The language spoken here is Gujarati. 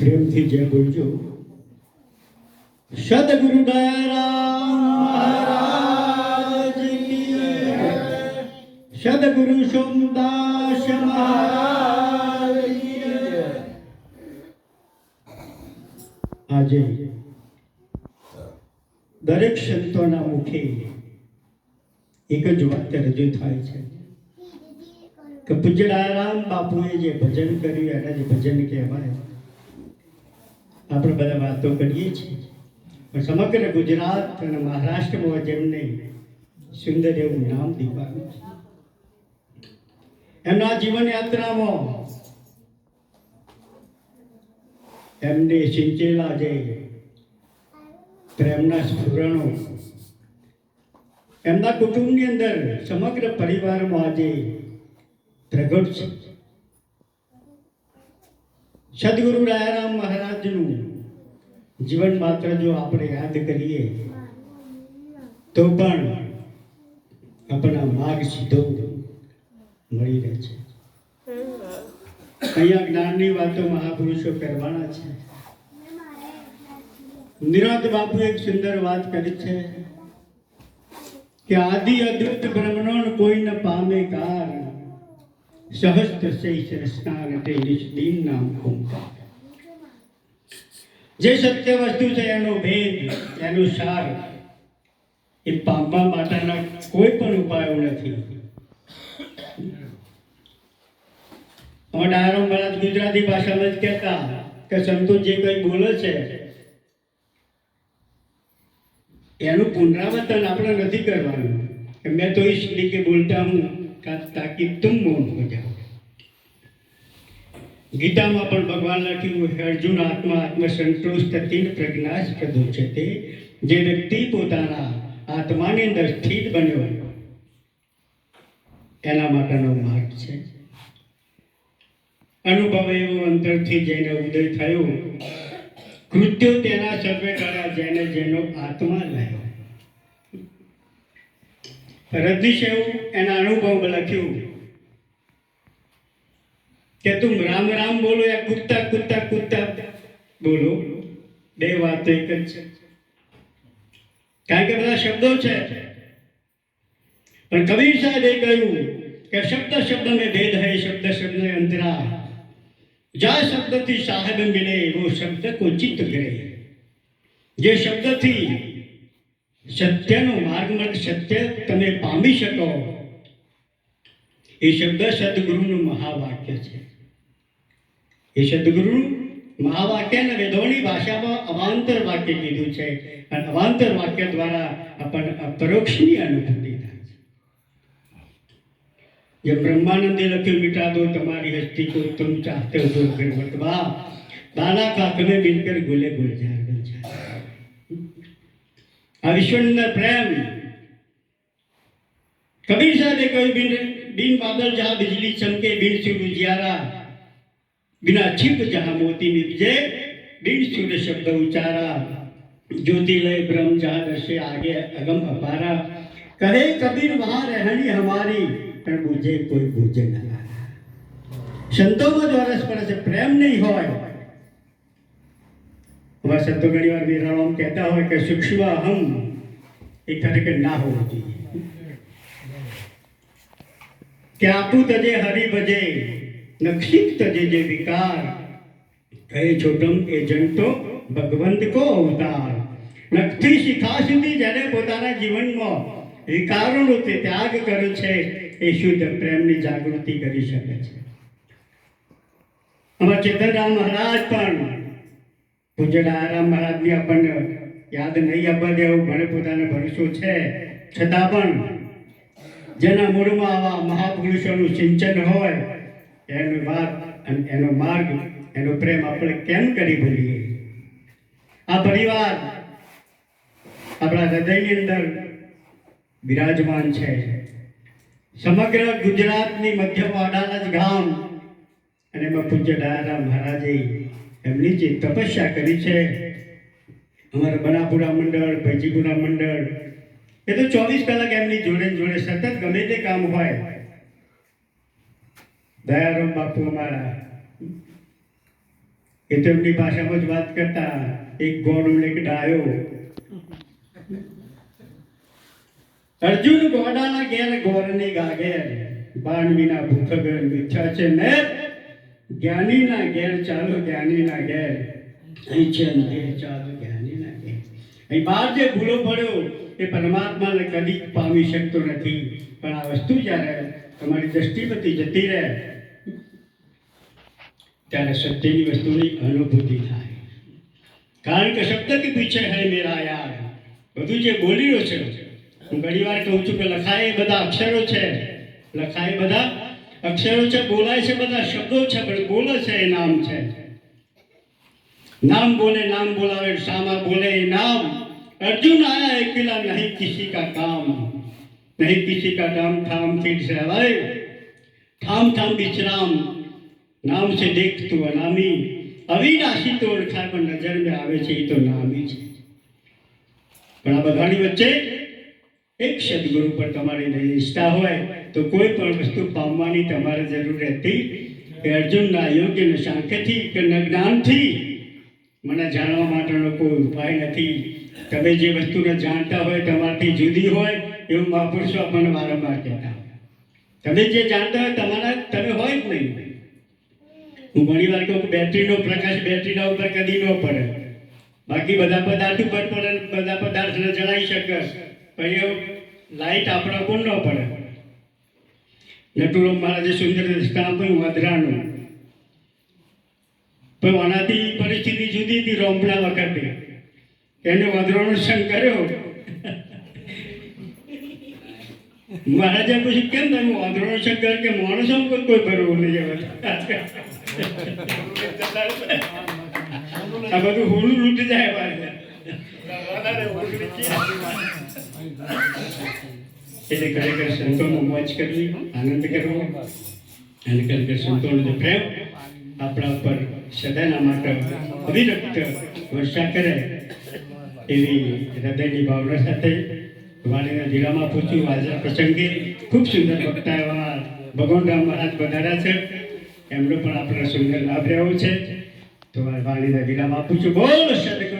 પ્રેમથી જે બોલજો. સદગુરુ દયારામ મહારાજની જય. સદગુરુ સોમદાસ મહારાજની જય. આજે દરેક સંતોના મુખે એક જ વાત રજૂ થાય છે કે પૂજ્ય દયારામ બાપુએ જે ભજન કર્યું એને જે ભજન કહેવાય. આપણે બધા વાતો કરીએ છીએ પણ સમગ્ર ગુજરાત અને મહારાષ્ટ્રમાં જેમને સુંદર એવું નામ દીપાવ્યું છે, એમના જીવન યાત્રામાં એમને સિંચેલા જે પ્રેમના સ્ફુરણો એમના કુટુંબની અંદર સમગ્ર પરિવારમાં આજે પ્રગટ છે. સદગુરુ દયારામ મહારાજનું જીવન માત્ર જો આપણે યાદ કરીએ તો પણ આપણા માર્ગ સીધો મળી રહે છે. અહીંયા જ્ઞાનની વાતો મહાપુરુષો કરવાના છે. નિરાંત બાપુ એક સુંદર વાત કરી છે કે આદિ અદ્વૈત બ્રહ્મનો કોઈ ન પામે કાર, સહસ્ત્ર સહસ્ર સ્નાન તે નિષ્દીન નામ ઓમકાર. જે સત્ય વસ્તુ છે એનો ભેદ, એનો સાર એ પામવા માટેના કોઈ પણ ઉપાયો નથી. દયારામ મહારાજ ગુજરાતી ભાષામાં જ કહેતા કે સંતો જે કંઈ બોલે છે એનું પુનરાવર્તન આપણે નથી કરવાનું. मैं तो इसलिए बोलता हूँ ताकि तुम मौन हो जाओ. ગીતામાં પણ ભગવાન લખ્યું છે અર્જુન આત્મા આત્મસંતોષ તીન પ્રજ્ઞાસ પ્રદોષતે. જે વ્યક્તિ પોતાના આત્માની અંદર સ્થિત બન્યો એના માટેનો માર્ગ છે. અનુભવ એવો અંતરથી જેને ઉદય થયો, કૃત્યો તેના સર્વે કર્યા જેને જેનો આત્મા લાયો. રજનીશે એના અનુભવ લખ્યું કે તું રામ રામ બોલો યા કુત્તા કુત્તા કુત્તા બોલો, બે વાત એક જ છે. કારણ કે બધા શબ્દો છે પણ કબીર સાહેબે કહ્યું કે શબ્દ શબ્દ में भेद है, शब्द शब्द में अंतरा. જા શબ્દથી સાહેબ મિલે वो શબ્દ को चित्त करे. જે શબ્દથી સત્યનો માર્ગ મળે, સત્ય તમે પામી શકો, એ શબ્દ સદગુરુનું મહાવાક્ય છે. એ સદગુરુનું મહાવાક્યને વેદોની ભાષામાં અવાંતર વાક્ય કીધું છે અને અવાંતર વાક્ય દ્વારા આપણને અપરોક્ષની અનુભૂતિ થાય છે. જે બ્રહ્માનંદે લખ્યું મિટા દો તમારી હસ્તી को तुम चाहते हो तो फिर मतवा दाना काक में मिलकर गुले गुलजार बन जाए. આ વિશ્વના પ્રેમ કબીર સાહેબે કહ્યું बिन बादल जहाँ बिजली चमके, बिन सूर्य उजियारा, बिना छिप जहाँ मोती निपजे, बिन सूर्य शब्द उचारा, ज्योतिलय ब्रह्म जहाँ दर्शे आगे अगम अपारा. कहे कबीर वहाँ रहनी हमारी, पर मुझे कोई बूझे न लाना. संतों में द्वारा पर से प्रेम नहीं हो. हमारे संतों घड़ी बार वीराराम कहता हो कि सूक्ष्म हम एक तरह के ना हो चाहिए. કે આપું તજે હરી ભજે નક્ષિક તજે જે વિકાર, કહે છોટમ એ જંતો ભગવંત કો અવતાર. નખથી શિખા સુધી જેને પોતાના જીવનમાં વિકારોનો તે ત્યાગ કર્યો છે એ શુદ્ધ પ્રેમની જાગૃતિ કરી શકે છે. અમારા ચેતનરામ મહારાજ પણ પૂજ્ય દયારામ મહારાજની આપણને યાદ નહીં આપવા દેવું મને પોતાને ભરોસો છે, છતાં પણ જેના મૂળમાં આવા મહાપુરુષોનું સિંચન હોય એનો માર્ગ અને એનો માર્ગ એનો પ્રેમ આપણે કેમ કરી ભૂલીએ. આ પરિવાર આપણા હૃદયની અંદર બિરાજમાન છે. સમગ્ર ગુજરાતની મધ્યમાં અડાલજ ગામ અને એમાં પૂજ્ય દયારામ મહારાજે એમની જે તપસ્યા કરી છે. અમારા બનાપુરા મંડળ, ભૈજીપુરા મંડળ એ તો 24 કલાક એમની જોડે જોડે સતત ગમે તે કામ હોય. દયારામ બાપુ અમારા એ તો એમની ભાષામાં જ વાત કરતા, એક ગોળ ને એક ડાયો. અર્જુન ગોડાના ઘેર ગોરની ગાગેર, બાણ વિના ભૂખગર મીઠા છે મેર. જ્ઞાનીના ઘેર ચાલો જ્ઞાનીના ઘેર, અહીં છે અંધેર ચાલો જ્ઞાનીના ઘેર. અહીં બહાર જે ભૂલો પડ્યો એ પરમાત્માને કદી પામી શકતો નથી. પણ આ વસ્તુ જ્યારે તમારી દ્રષ્ટિપતિ જતી રહે ત્યારે સત્યની વસ્તુની અનુભૂતિ થાય. કારણ કે શબ્દ કે પીછે હૈ મેરા યાર. બધું જે બોલી રહ્યો છે, હું ઘણી વાર કહું છું કે લખાય એ બધા અક્ષરો છે, લખાય બધા અક્ષરો છે, બોલાય છે બધા શબ્દો છે, પણ બોલે છે એ નામ છે. नाम बोले नाम बोलावे, शामा बोले नाम. अर्जुन आया अकेला, नहीं किसी का काम, नहीं किसी का काम. ठाम फिर से हवाए, ठाम ठाम विश्राम. नाम से देख तू अनामी, अविनाशी तो ओळखाय પણ નજર में આવે છે એ તો નામી છે. પણ આ બધાની વચ્ચે એક સદગુરુ પર તમારી નિષ્ઠા હોય તો કોઈ પણ વસ્તુ પામવાની તમારે જરૂર રહેતી. કે અર્જુનના યોગ્ય ને સાંખ્યથી કે જ્ઞાનથી મને જાણવા માટેનો કોઈ ઉપાય નથી. તમે જે વસ્તુને જાણતા હોય તમારાથી જુદી હોય એવું મહાપુરુષો આપણને વારંવાર કહેતા. તમે જે જાણતા હોય તમારા તમે હોય જ નહીં. હું ઘણી વાર કહું બેટરીનો પ્રકાશ બેટરીના ઉપર કદી ન પડે, બાકી બધા પદાર્થ ઉપર પડે, બધા પદાર્થને જણાવી શકે, પણ એ લાઈટ આપણા કોણ ન પડે. નટુરામ મહારાજે સુંદર દૃષ્ટાંત આપ્યું વાદરાનું, પણ આનાથી પરિસ્થિતિ જુદી હતી. રોમના વખતે એને વાદરાનો સંગ કર્યો. મહારાજે પૂછ્યું કેમ તમે વાદરાનો સંગ કર્યો? કે માણસો કોઈ ભરવું નહીં જવા. આ બધું હોળું લૂંટી જાય. એટલે ખરેખર સંતોનો મોજ કરવી, આનંદ કરવો, અને ખરેખર સંતોનો જે પ્રેમ આપણા ઉપર સદાના માટે અવિરત વર્ષા કરે એવી હૃદયની ભાવના સાથે વાણીના ધીરામાં પૂછ્યું. આજના પ્રસંગે ખૂબ સુંદર વક્તા એવા ભગવાનરામ મહારાજ વધાર્યા છે, એમનો પણ આપણે સુંદર લાભ રહ્યો છે. તો વાણીના ધીરામાં પૂછ્યું. બોલ સદગુરુ